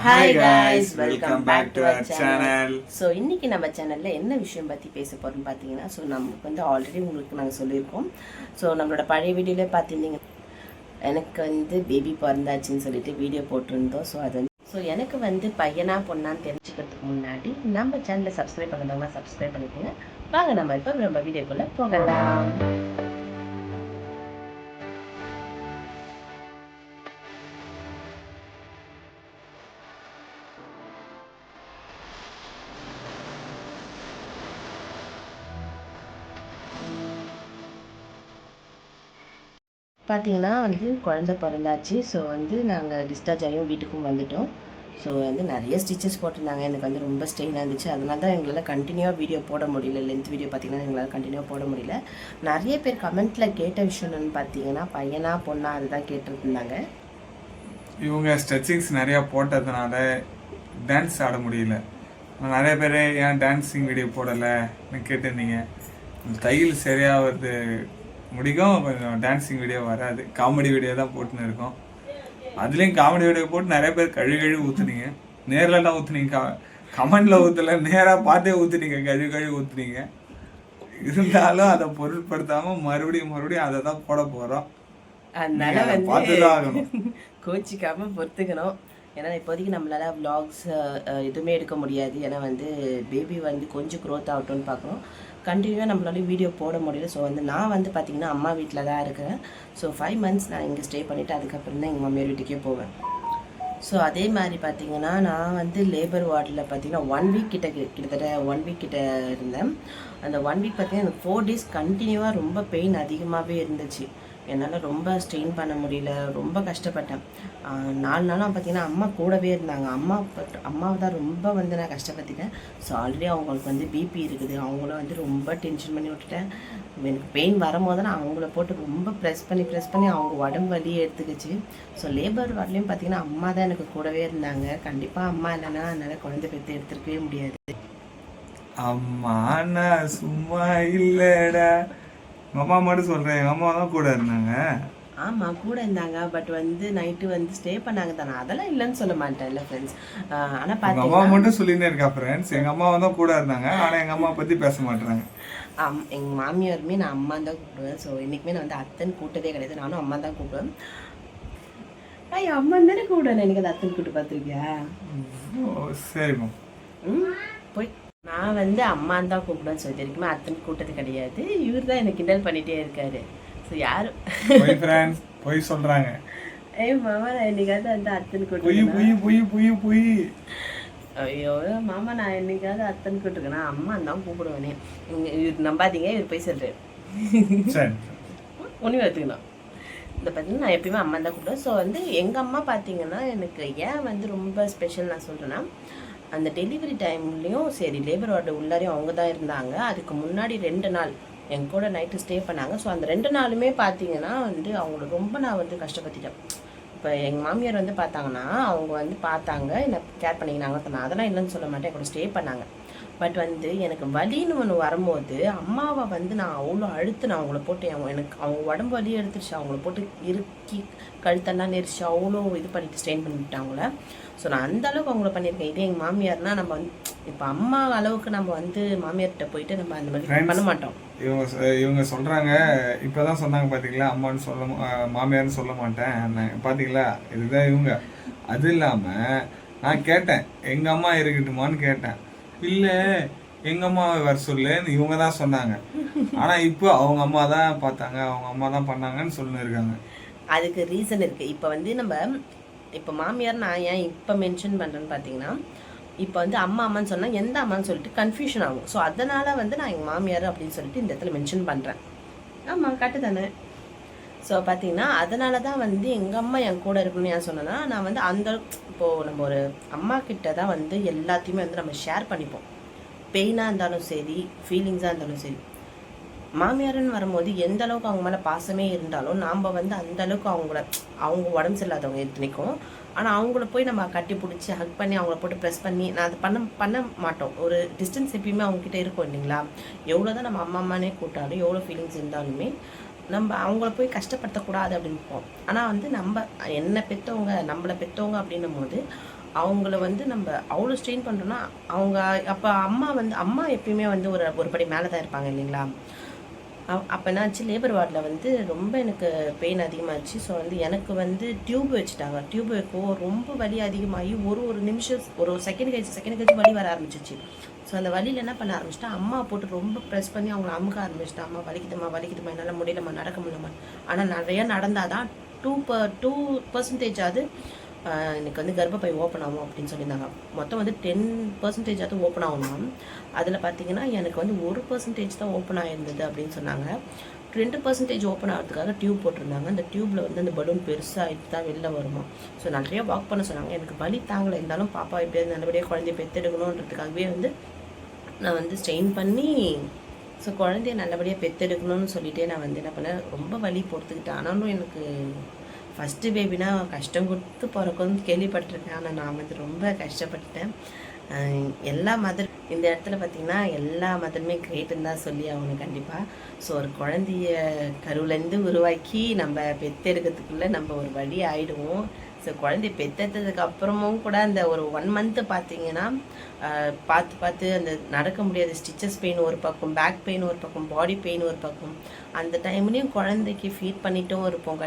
Hi guys, welcome back to our channel. So இன்றைக்கி நம்ம சேனலில் என்ன விஷயம் பற்றி பேச போகிறோம்னு பார்த்தீங்கன்னா, ஸோ நமக்கு வந்து ஆல்ரெடி உங்களுக்கு நாங்கள் சொல்லியிருக்கோம். ஸோ நம்மளோட பழைய வீடியோவில் பார்த்துருந்தீங்க, எனக்கு வந்து பேபி பிறந்தாச்சுன்னு சொல்லிட்டு வீடியோ போட்டிருந்தோம். ஸோ அது வந்து எனக்கு வந்து பையனா பொண்ணான்னு தெரிஞ்சுக்கிறதுக்கு முன்னாடி நம்ம சேனலை சப்ஸ்கிரைப் பண்ணுறவங்க சப்ஸ்கிரைப் பண்ணிக்கோங்க. வாங்க நம்ம இப்போ நம்ம வீடியோக்குள்ளே போகலாம். பார்த்தீங்கன்னா வந்து குழந்த பிறந்தாச்சு. ஸோ வந்து நாங்கள் டிஸ்சார்ஜ் ஆகியும் வீட்டுக்கும் வந்துவிட்டோம். ஸோ வந்து நிறைய ஸ்டிச்சஸ் போட்டிருந்தாங்க. எனக்கு வந்து ரொம்ப ஸ்ட்ரெயினாக இருந்துச்சு. அதனால தான் எங்களால் கண்டினியூவாக வீடியோ போட முடியல. லென்த் வீடியோ பார்த்திங்கன்னா எங்களால் கண்டினியூவாக போட முடியல. நிறைய பேர் கமெண்ட்டில் கேட்ட விஷயம் என்னென்னு பார்த்தீங்கன்னா, பையனா பொண்ணா அதுதான் கேட்டுருந்தாங்க. இவங்க ஸ்ட்ரெச்சிங்ஸ் நிறையா போட்டதுனால டான்ஸ் ஆட முடியல. நிறைய பேர் ஏன் டான்ஸிங் வீடியோ போடலைன்னு கேட்டிருந்தீங்க. தையல் சரியாக வருது முடிக்கும், கொஞ்சம் டான்ஸிங் வீடியோ வராது. காமெடி வீடியோ தான் போட்டுன்னு இருக்கோம். அதுலேயும் காமெடி வீடியோ போட்டு நிறைய பேர் கழுவி ஊற்றுனீங்க. நேரில்லாம் ஊற்றுனீங்க, கமெண்டில் ஊற்றலை, நேராக பார்த்தே ஊற்றுனீங்க, கழுவி ஊற்றுனீங்க. இருந்தாலும் அதை பொருட்படுத்தாமல் மறுபடியும் அதை தான் போட போகிறோம். அதனால பார்த்துதான் ஆகணும். கோச்சிக்காமல் பொறுத்துக்கணும். ஏன்னா இப்போதைக்கு நம்மளால் விலாக்ஸ் எதுவுமே எடுக்க முடியாது. ஏன்னா வந்து பேபி வந்து கொஞ்சம் க்ரோத் ஆகட்டும்னு பார்க்குறோம். கண்டினியூவாக நம்மளால வீடியோ போட முடியல. ஸோ வந்து நான் வந்து பார்த்திங்கன்னா அம்மா வீட்டில் தான் இருக்கிறேன். ஸோ 5 months நான் இங்கே ஸ்டே பண்ணிவிட்டு அதுக்கப்புறம் தான் எங்கள் மாமியார் வீட்டுக்கே போவேன். ஸோ அதே மாதிரி பார்த்திங்கன்னா நான் வந்து லேபர் வார்டில் பார்த்திங்கன்னா 1 week கிட்டத்தட்ட 1 week கிட்ட இருந்தேன். அந்த 1 week பார்த்திங்கன்னா எனக்கு 4 days கண்டினியூவாக ரொம்ப பெயின் அதிகமாகவே இருந்துச்சு. என்னால் ரொம்ப ஸ்ட்ரெயின் பண்ண முடியல, ரொம்ப கஷ்டப்பட்டேன். 4 நாளாக பார்த்திங்கன்னா அம்மா கூடவே இருந்தாங்க. அம்மாவை தான் ரொம்ப வந்து நான் கஷ்டப்பட்டுட்டேன். ஸோ ஆல்ரெடி அவங்களுக்கு வந்து பிபி இருக்குது. அவங்கள வந்து ரொம்ப டென்ஷன் பண்ணி விட்டுட்டேன். எனக்கு பெயின் வரும்போது நான் அவங்கள போட்டு ரொம்ப ப்ரெஸ் பண்ணி அவங்க உடம்பு வலியே எடுத்துக்கிச்சு. ஸோ லேபர் வார்ட்லேயும் பார்த்திங்கன்னா அம்மா தான் எனக்கு கூடவே இருந்தாங்க. கண்டிப்பாக அம்மா இல்லைன்னா அதனால் குழந்தை பெற்று எடுத்துருக்கவே முடியாது. அம்மா நான் சும்மா இல்லைடா, எங்கள் அம்மா மட்டும் சொல்கிறேன். எங்கள் அம்மா தான் கூட இருந்தாங்க. ஆமாம், கூட இருந்தாங்க. பட் வந்து நைட்டு வந்து ஸ்டே பண்ணாங்க தானே, அதெல்லாம் இல்லைன்னு சொல்ல மாட்டேன் இல்லை ஃப்ரெண்ட்ஸ். ஆனால் எங்கள் அம்மா மட்டும் சொல்லினே இருக்கா ஃப்ரெண்ட்ஸ். எங்கள் அம்மா தான் கூட இருந்தாங்க, ஆனால் எங்கள் அம்மா பற்றி பேச மாட்டேறாங்க. எங்கள் மாமியாருமே நான் அம்மா தான் கூப்பிடுவேன். ஸோ இன்றைக்குமே நான் வந்து அத்தன் கூட்டதே கிடையாது. நானும் அம்மா தான் கூப்பிடுவேன். ஐயா அம்மா தானே கூப்பிடுவேன். எனக்கு அது அத்தன் கூட்டு பார்த்துருக்கியா? சரிம்மா. போய் நான் வந்து அம்மான்னு தான் கூப்பிடுவேன்னு சொல்லி இருக்குமே அத்தனை கூட்டது கிடையாது. இவர் தான் எனக்கு கிண்டல் பண்ணிகிட்டே இருக்காரு. ஸோ யாரும் போய் சொல்கிறாங்க. மாமா நான் என்னைக்காவது வந்து அத்தனை கூட்டு ஐயோ மாமா நான் என்னைக்காவது அத்தனை கூட்டுருக்கேன்னா அம்மா தான் கூப்பிடுவேனே. இவர் நம்பாதீங்க, இவர் போய் சொல்கிறேன். ஒன்று எடுத்துக்கணும். இந்த பார்த்தீங்கன்னா நான் எப்பயுமே அம்மா தான் கூப்பிடுவேன். ஸோ வந்து எங்கள் அம்மா பார்த்தீங்கன்னா எனக்கு ஏன் வந்து ரொம்ப ஸ்பெஷல் நான் சொல்கிறேன்னா, அந்த டெலிவரி டைம்லேயும் சரி லேபர் வார்டு உள்ளாரையும் அவங்க தான் இருந்தாங்க. அதுக்கு முன்னாடி 2 நாள் என் கூட நைட்டு ஸ்டே பண்ணாங்க. ஸோ அந்த 2 நாளுமே பார்த்தீங்கன்னா வந்து அவங்கள ரொம்ப நான் வந்து கஷ்டப்பட்டுட்டேன். இப்போ எங்கள் மாமியார் வந்து பார்த்தாங்கன்னா அவங்க வந்து பார்த்தாங்க, என்னை கேர் பண்ணிக்கினாங்க. நான் அதெல்லாம் இல்லைன்னு சொல்ல மாட்டேன், கூட ஸ்டே பண்ணாங்க. பட் வந்து எனக்கு வலின்னு ஒன்று வரும்போது அம்மாவை வந்து நான் அவ்வளோ அழுத்து நான் அவங்கள போட்டு எனக்கு அவங்க உடம்பு வலி எடுத்துருச்சு. அவங்கள போட்டு இறுக்கி கழுத்தெல்லாம் நெரிச்சு அவ்வளோ இது பண்ணிட்டு ஸ்ட்ரெயின் பண்ணிவிட்டேன் அவங்கள. ஸோ நான் அந்த அளவுக்கு அவங்கள பண்ணியிருக்கேன். இதே எங்கள் மாமியார்னா நம்ம வந்து இப்போ அம்மா அளவுக்கு நம்ம வந்து மாமியார்கிட்ட போயிட்டு நம்ம அந்த மாதிரி பண்ண மாட்டோம். இவங்க சொல்கிறாங்க, இப்போ தான் சொன்னாங்க பார்த்தீங்களா, அம்மான்னு சொல்ல மாமியார்னு சொல்ல மாட்டேன் பார்த்தீங்களா, இதுதான் இவங்க. அது இல்லாமல் நான் கேட்டேன் எங்கள் அம்மா இருக்கட்டுமான்னு கேட்டேன். இல்லை எங்கள் அம்மாவை வர சொல்லுன்னு இவங்க தான் சொன்னாங்க. ஆனால் இப்போ அவங்க அம்மா தான் பார்த்தாங்க, அவங்க அம்மா தான் பண்ணாங்கன்னு சொல்லியிருக்காங்க. அதுக்கு ரீசன் இருக்குது. இப்போ வந்து நம்ம இப்போ மாமியார் நான் ஏன் இப்போ மென்ஷன் பண்ணுறேன்னு பார்த்தீங்கன்னா, இப்போ வந்து அம்மான்னு சொன்னால் எந்த அம்மான்னு சொல்லிட்டு கன்ஃபியூஷன் ஆகும். ஸோ அதனால் வந்து நான் எங்கள் மாமியார் அப்படின்னு சொல்லிட்டு இந்த இடத்துல மென்ஷன் பண்ணுறேன். ஆமாம் கரெக்டு தானே. ஸோ பார்த்தீங்கன்னா அதனால தான் வந்து எங்கள் அம்மா என் கூட இருக்கணும்னு ஏன் சொன்னேன்னா, நான் வந்து அந்த இப்போது நம்ம ஒரு அம்மா கிட்ட தான் வந்து எல்லாத்தையுமே வந்து நம்ம ஷேர் பண்ணிப்போம். பெயினாக இருந்தாலும் சரி, ஃபீலிங்ஸாக இருந்தாலும் சரி. மாமியாருன்னு வரும்போது எந்த அளவுக்கு அவங்க மேலே பாசமே இருந்தாலும் நாம் வந்து அந்த அளவுக்கு அவங்க உடம்பு சரியில்லாதவங்க எத்தனைக்கும். ஆனால் அவங்கள போய் நம்ம கட்டி பிடிச்சி ஹக் பண்ணி அவங்கள போட்டு ப்ரெஸ் பண்ணி நான் அதை பண்ண மாட்டோம். ஒரு டிஸ்டன்ஸ் எப்பயுமே அவங்கக்கிட்ட இருக்கும் இல்லைங்களா. எவ்வளோ தான் நம்ம அம்மானே கூட்டாலும் எவ்வளோ ஃபீலிங்ஸ் இருந்தாலுமே நம்ம அவங்கள போய் கஷ்டப்படுத்தக்கூடாது அப்படின்னு இருப்போம். ஆனால் வந்து நம்மளை பெற்றவங்க அப்படின்னும் போது அவங்கள வந்து நம்ம அவ்வளோ ஸ்ட்ரெயின் பண்ணுறோன்னா அவங்க அப்போ அம்மா எப்பயுமே வந்து ஒரு படி மேலே தான் இருப்பாங்க இல்லைங்களா. அப்போ என்னாச்சு, லேபர் வார்டில் வந்து ரொம்ப எனக்கு பெயின் அதிகமாகிடுச்சு. ஸோ வந்து எனக்கு வந்து டியூப் வச்சுட்டாங்க. டியூப் வைக்கவும் ரொம்ப வலி அதிகமாகி ஒரு நிமிஷம் ஒரு செகண்ட் கழிச்சு வலி வர ஆரம்பிச்சிச்சு. ஸோ அந்த வலியில் என்ன பண்ண ஆரம்பிச்சிட்டா, அம்மா போட்டு ரொம்ப ப்ரெஸ் பண்ணி அவங்கள அமுக்க ஆரம்பிச்சிட்டா. அம்மா வலிக்குதுமா என்னால் முடியலம்மா, நடக்க முடியலம்மா. ஆனால் நிறையா நடந்தால் தான் 2% எனக்கு வந்து கர்ப்பப்பை ஓப்பன் ஆகும் அப்படின்னு சொல்லியிருந்தாங்க. மொத்தம் வந்து 10% ஓப்பன் ஆகணும். அதில் பார்த்தீங்கன்னா எனக்கு வந்து 1% தான் ஓப்பன் ஆகிருந்தது அப்படின்னு சொன்னாங்க. 2% ஓப்பன் ஆகிறதுக்காக டியூப் போட்டிருந்தாங்க. அந்த டியூப்பில் வந்து அந்த பலூன் பெருசாகிட்டு தான் வெளில வருமா. ஸோ நிறைய வாக் பண்ண சொன்னாங்க. எனக்கு வலி தாங்கலை, இருந்தாலும் பாப்பா எப்படியாவது நல்லபடியாக குழந்தைய பெற்றெடுக்கணுன்றதுக்காகவே வந்து நான் வந்து ஸ்ட்ரெயின் பண்ணி ஸோ குழந்தைய நல்லபடியாக பெற்றெடுக்கணும்னு சொல்லிட்டே நான் வந்து என்ன பண்ணேன், ரொம்ப வலி பொறுத்துக்கிட்டேன். ஆனாலும் எனக்கு ஃபஸ்ட்டு பேபினா கஷ்டம் கொடுத்து பிறக்கணும்னு கேள்விப்பட்டிருக்கேன். ஆனால் நான் வந்து ரொம்ப கஷ்டப்பட்டுட்டேன். எல்லா மதர் இந்த இடத்துல பார்த்திங்கன்னா எல்லா மதருமே கிரேட்டுன்னு தான் சொல்லி ஆகணும் கண்டிப்பாக. ஸோ ஒரு குழந்தைய கருவிலேருந்து உருவாக்கி நம்ம பெற்றெடுக்கிறதுக்குள்ளே நம்ம ஒரு வழி ஆகிடுவோம். ஸோ குழந்தை பெற்றதுக்கு அப்புறமும் கூட அந்த ஒரு 1 மந்த்து பார்த்தீங்கன்னா பார்த்து அந்த நடக்க முடியாத ஸ்டிச்சஸ் பெயின் ஒரு பக்கம், பேக் பெயின் ஒரு பக்கம், பாடி பெயின் ஒரு பக்கம். அந்த டைம்லேயும் குழந்தைக்கு ஃபீட் பண்ணிட்டும் இருப்போம்,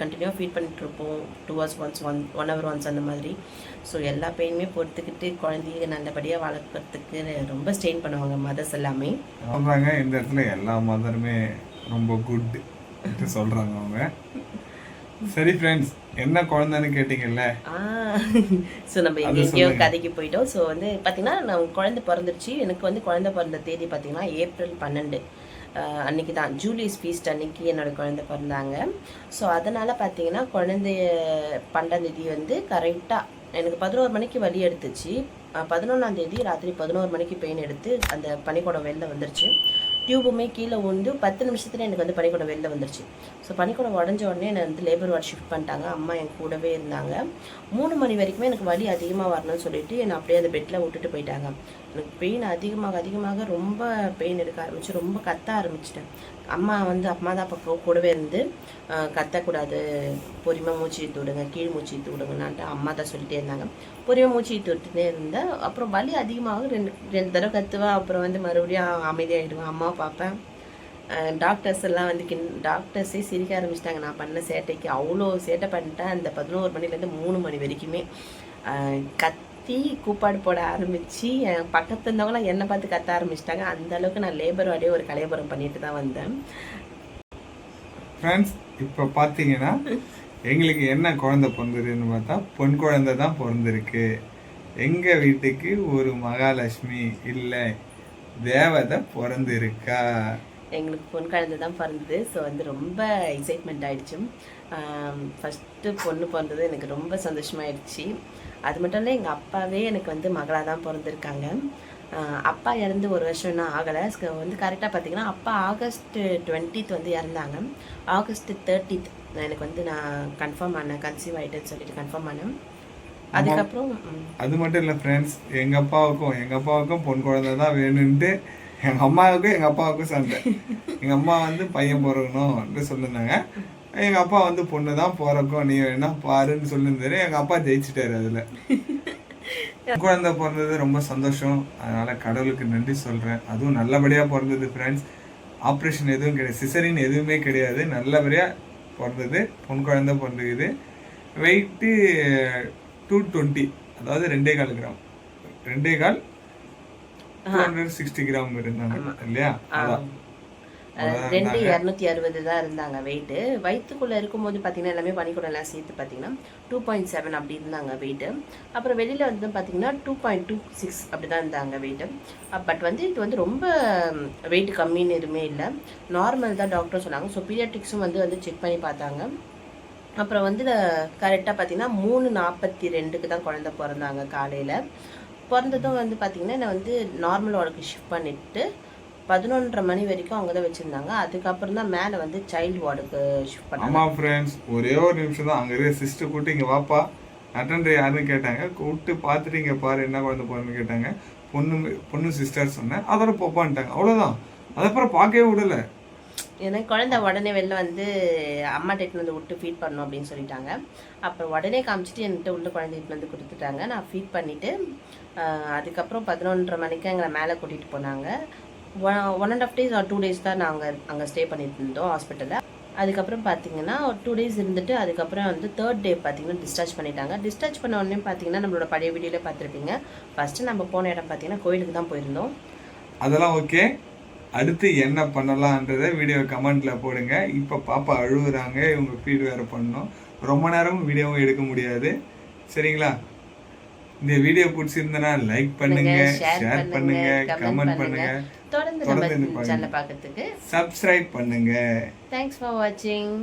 கண்டினியூவாக feet பண்ணிகிட்ருப்போம் 2 hours once, 1 hour once அந்த மாதிரி. ஸோ எல்லா பெயினுமே பொறுத்துக்கிட்டு குழந்தைய நல்லபடியாக வளர்க்குறதுக்கு ரொம்ப ஸ்ட்ரெயின் பண்ணுவாங்க மதர்ஸ் எல்லாமே. சொல்கிறாங்க இந்த இடத்துல எல்லா மதருமே ரொம்ப குட் சொல்கிறாங்க அவங்க. சரி ஃப்ரெண்ட்ஸ், என்ன குழந்தைன்னு கேட்டிங்கல்ல. ஸோ நம்ம எங்கேயோ கதைக்கு போயிட்டோம். ஸோ வந்து பார்த்திங்கன்னா நான் குழந்தை பிறந்துருச்சு. எனக்கு வந்து குழந்தை பிறந்த தேதி பார்த்திங்கன்னா April 12 அன்றைக்கி தான், ஜூலியஸ் ஃபீஸ்ட் அன்றைக்கி என்னோடய குழந்தை பிறந்தாங்க. ஸோ அதனால் பார்த்திங்கன்னா குழந்தைய 12ஆம் தேதி வந்து கரெக்டாக எனக்கு 11 மணிக்கு வலி எடுத்துச்சு. 11ஆம் தேதி ராத்திரி 11 மணிக்கு பெயின் எடுத்து அந்த பனிக்கூடம் வெளில வந்துருச்சு. டியூபுமே கீழே உண்டு 10 நிமிஷத்துல எனக்கு வந்து பனிக்கூடம் வெளில வந்துருச்சு. ஸோ பனிக்கூடம் உடஞ்ச உடனே என்னை வந்து லேபர் வார்டு ஷிஃப்ட் பண்ணிட்டாங்க. அம்மா என் கூடவே இருந்தாங்க. 3 மணி வரைக்குமே எனக்கு வலி அதிகமாக வரணும்னு சொல்லிட்டு என்னை அப்படியே அந்த பெட்டில் விட்டுட்டு போயிட்டாங்க. எனக்கு பெயின் அதிகமாக ரொம்ப பெயின் எடுக்க ஆரம்பிச்சு, ரொம்ப கத்த ஆரம்பிச்சிட்டேன். அம்மா தான் அப்போ கூடவே இருந்து கத்தக்கூடாது, பொறுமையாக மூச்சு இழுத்து விடுங்க, கீழ் மூச்சு இழுத்து விடுங்கன்னான்ட்டு அம்மா தான் சொல்லிட்டே இருந்தாங்க. பொறுமையாக மூச்சு இழுத்து விட்டுட்டே இருந்தேன். அப்புறம் வலி அதிகமாக ரெண்டு தடவை கத்துவேன். அப்புறம் வந்து மறுபடியும் அமைதியாகிடுவேன். அம்மா பார்ப்பேன். டாக்டர்ஸ் எல்லாம் வந்து டாக்டர்ஸே சிரிக்க ஆரம்பிச்சிட்டாங்க நான் பண்ண சேட்டைக்கு. அவ்வளோ சேட்டை பண்ணிட்டேன். அந்த 11 மணிலேருந்து 3 மணி வரைக்குமே கத்தி கூப்பாடு போட ஆரம்பித்து என் பக்கத்து இருந்தவங்களாம் என்னை பார்த்து கத்த ஆரம்பிச்சிட்டாங்க. அந்தளவுக்கு நான் லேபர் வார்டே ஒரு கலையபுரம் பண்ணிட்டு தான் வந்தேன். ஃப்ரெண்ட்ஸ், இப்போ பார்த்தீங்கன்னா எங்களுக்கு என்ன குழந்தை பிறந்ததுன்னு பார்த்தா பொன் குழந்தை தான் பிறந்திருக்கு. எங்கள் வீட்டுக்கு ஒரு மகாலட்சுமி இல்லை தேவதை பிறந்திருக்கா. எங்களுக்கு பொன் குழந்தை தான் பிறந்தது. ஸோ வந்து ரொம்ப எக்ஸைட்மெண்ட் ஆகிடுச்சு. ஃபஸ்ட்டு பொண்ணு பிறந்தது எனக்கு ரொம்ப சந்தோஷமாயிடுச்சு. அது மட்டும் இல்லை, எங்கள் அப்பாவே எனக்கு வந்து மகளாக தான் பிறந்திருக்காங்க. அப்பா இறந்து 1 வருஷம்னா ஆகலை. வந்து கரெக்டாக பார்த்தீங்கன்னா அப்பா August 20th வந்து இறந்தாங்க. August 30th எனக்கு வந்து நான் கன்ஃபார்ம் ஆனேன், கன்சீவ் ஆகிட்டேன்னு சொல்லிட்டு கன்ஃபார்ம் ஆனேன். அதுக்கப்புறம் அது மட்டும் இல்லை ஃப்ரெண்ட்ஸ், எங்கள் அப்பாவுக்கும் பொன் குழந்தை தான் வேணும்ன்ட்டு எங்கள் அப்பாவுக்கும் சண்டை. எங்கள் அம்மா வந்து பையன் பிறக்கணும்னு சொல்லியிருந்தாங்க. எங்கள் அப்பா வந்து பொண்ணு தான் பிறக்கும், நீ வேணா பாருன்னு சொல்லியிருந்தாரு. எங்கள் அப்பா ஜெயிச்சிட்டாரு. அதில் குழந்தை பிறந்தது ரொம்ப சந்தோஷம். அதனால் கடவுளுக்கு நன்றி சொல்கிறேன். அதுவும் நல்லபடியாக பிறந்தது ஃப்ரெண்ட்ஸ். ஆப்ரேஷன் எதுவும் கிடையாது, சிசரின் எதுவுமே கிடையாது. நல்லபடியாக பிறந்தது. பொன் குழந்தை பிறந்துக்குது. வெயிட்டு 220, அதாவது 2.25 கிராம், 260 கிராம் இருந்தாங்க இல்லையா. 260 தான் இருந்தாங்க வெயிட்டு. வயிற்றுக்குள்ளே இருக்கும்போது பார்த்தீங்கன்னா எல்லாமே பனிக்கூடம் எல்லாம் சேர்த்து பார்த்தீங்கன்னா 2.7 அப்படி இருந்தாங்க வெயிட்டு. அப்புறம் வெளியில் வந்து பார்த்தீங்கன்னா 2.26 அப்படி தான் இருந்தாங்க வெயிட்டு. பட் வந்து இது வந்து ரொம்ப வெயிட் கம்மின்னு எதுவுமே இல்லை, நார்மல் தான் டாக்டர் சொன்னாங்க. ஸோ பீடியாட்ரிக்ஸும் வந்து செக் பண்ணி பார்த்தாங்க. அப்புறம் வந்து கரெக்டாக பார்த்தீங்கன்னா 3:42 தான் குழந்தை பிறந்தாங்க. காலையில் பிறந்ததும் வந்து பார்த்திங்கன்னா என்னை வந்து நார்மல் வார்டுக்கு ஷிஃப்ட் பண்ணிவிட்டு 11:30 மணி வரைக்கும் அவங்க தான் வச்சுருந்தாங்க. அதுக்கப்புறம் தான் மேலே வந்து சைல்டு வார்டுக்கு ஷிஃப்ட் பண்ணாங்க. ஆமாம் ஃப்ரெண்ட்ஸ், ஒரே ஒரு நிமிஷம் தான். அங்கே இருக்கிற சிஸ்டர் கூப்பிட்டு இங்கே வாப்பா, அட்டெண்டர் யாருன்னு கேட்டாங்க. கூப்பிட்டு பார்த்துட்டு இங்கே பாரு என்ன குழந்தை போகிறேன்னு கேட்டாங்க. பொண்ணு சிஸ்டர் சொன்னேன். அதோட போப்பான்ட்டாங்க. அவ்வளோதான். அதுக்கப்புறம் பார்க்கவே விடலை. ஏன்னா குழந்தை உடனே வெளில வந்து அம்மா டேட்டில் வந்து விட்டு ஃபீட் பண்ணணும் அப்படின்னு சொல்லிட்டாங்க. அப்புறம் உடனே காமிச்சிட்டு என்கிட்ட உள்ள குழந்தைட்டு வந்து கொடுத்துட்டாங்க. நான் ஃபீட் பண்ணிவிட்டு அதுக்கப்புறம் 11:30 மணிக்கு எங்களை மேலே கூட்டிகிட்டு போனாங்க. 1.5 days or 2 days தான் நாங்கள் அங்கே ஸ்டே பண்ணிட்டு இருந்தோம் ஹாஸ்பிட்டலில். அதுக்கப்புறம் பார்த்தீங்கன்னா ஒரு 2 days இருந்துட்டு அதுக்கப்புறம் வந்து 3rd day பார்த்தீங்கன்னா டிஸ்சார்ஜ் பண்ணிட்டாங்க. டிஸ்சார்ஜ் பண்ண உடனே பார்த்தீங்கன்னா நம்மளோட பழைய வீடியோவில் பார்த்துருப்பீங்க. ஃபஸ்ட்டு நம்ம போன இடம் பார்த்தீங்கன்னா கோயிலுக்கு தான் போயிருந்தோம். அதெல்லாம் ஓகே. அடுத்து என்ன பண்ணலான்றதை வீடியோ கமெண்ட்டில் போடுங்க. இப்போ பாப்பா அழுகுறாங்க, இவங்க ஃபீட் வேறு பண்ணணும். ரொம்ப நேரம் வீடியோவும் எடுக்க முடியாது. சரிங்களா? இந்த வீடியோ பிடிச்சிருந்தனா லைக் பண்ணுங்க, ஷேர் பண்ணுங்க, கமெண்ட் பண்ணுங்க. தொடர்ந்து நம்ம சேனலை பார்க்கறதுக்கு சப்ஸ்கிரைப் பண்ணுங்க. தேங்க்ஸ் ஃபார் வாட்சிங்.